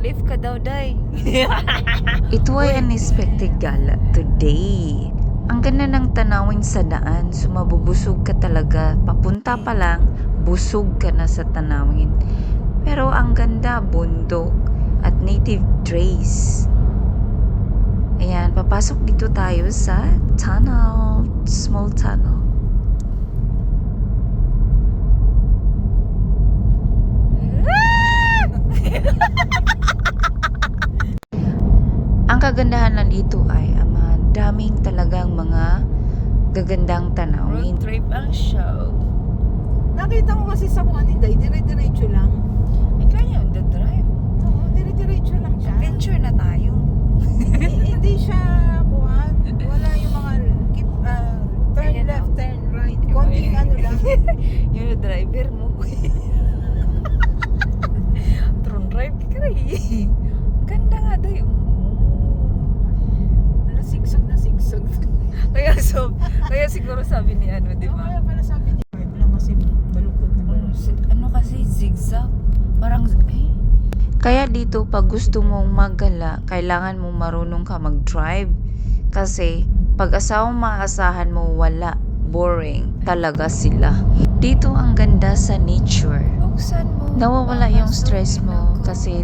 Mag-lift ka daw, day. Ito ay unexpected gala today. Ang ganda ng tanawin sa daan, sumabubusog ka talaga. Papunta pa lang, busog ka na sa tanawin. Pero ang ganda, bundok at native trees. Ayan, papasok dito tayo sa tunnel, small tunnel. Ang kagandahan lang dito ay daming talagang mga gagandang tanawin. Road trip ang show. Nakita ko kasi sa kung Inday, dire-diretso lang. Ikaw yung the drive. Oo, dire-diretso lang siya. Adventure na tayo. Hindi siya kuhan. Wala yung mga turn Ayan, left, oh. turn right. Konting ano lang. Yung driver mo. Turn drive ka rin. Ganda nga daw yung Sigsog na sigsog. kaya siguro sabi ni ano, di ba? Kaya pala sabi niya, drive lang kasi balukod na balukod. Ano kasi zigzag? Parang Kaya dito pag gusto mong maggala, kailangan mong marunong ka mag-drive. Kasi pag asawang maasahan mo, wala. Boring talaga sila. Dito ang ganda sa nature. buksan mo. Nawawala yung stress mo kasi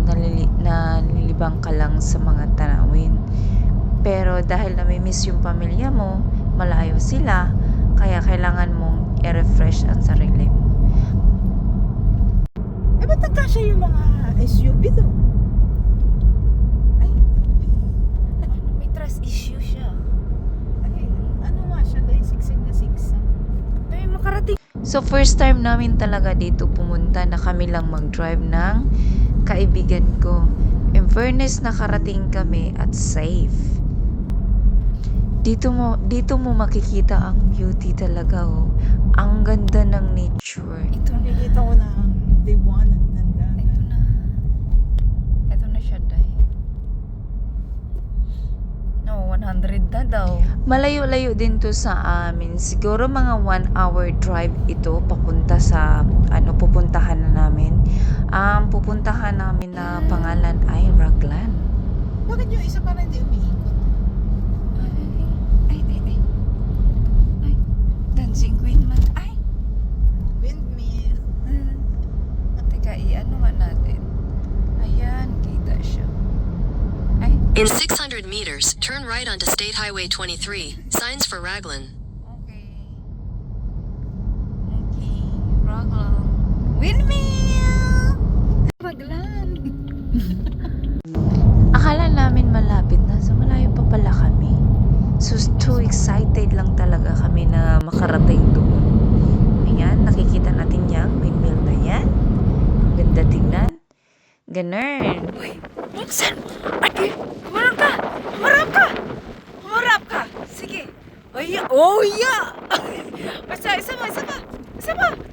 nalilibang ka lang sa mga tanawin. Pero dahil namimiss yung pamilya mo, malayo sila, kaya kailangan mong i-refresh ang sarili mo. Eh, ba't nagkasya yung mga SUV to? Ay, May trust issue siya. ay, ano nga siya dahil sigsig na sigsag. Ay, makarating. So first time namin talaga dito pumunta na kami lang mag-drive ng kaibigan ko. In fairness, nakarating kami at safe. Dito mo makikita ang beauty talaga, oh. Ang ganda ng nature. Ito na. Nakikita ko na ang liwanag ng dagat. Ito na. Ito na siya, day. No, 100 na daw. Malayo-layo din to sa amin. Siguro mga 1 hour drive ito papunta sa pupuntahan na namin. Ang pupuntahan namin na pangalan ay Raglan. Bakit yung isa parang hindi umiikot? Ay. Dancing Queen man. Ay. Windmill. Teka, ano nga natin? Ayan, kita siya. Ay. In 600 meters, turn right onto State Highway 23. Signs for Raglan. Okay. Okay. Raglan. Windmill! Raglan. Akala namin malapit na, so malayo pa pala kami. So too excited lang talaga kami na makarating doon. Ayan, nakikita natin yung windmill na yan. Ang ganda tingnan. Ganun. Uy, buksan! Ay, humarap ka! Humarap ka! Humarap ka! Sige! Ay, oh, yeah! Basta, isa pa! Isa pa!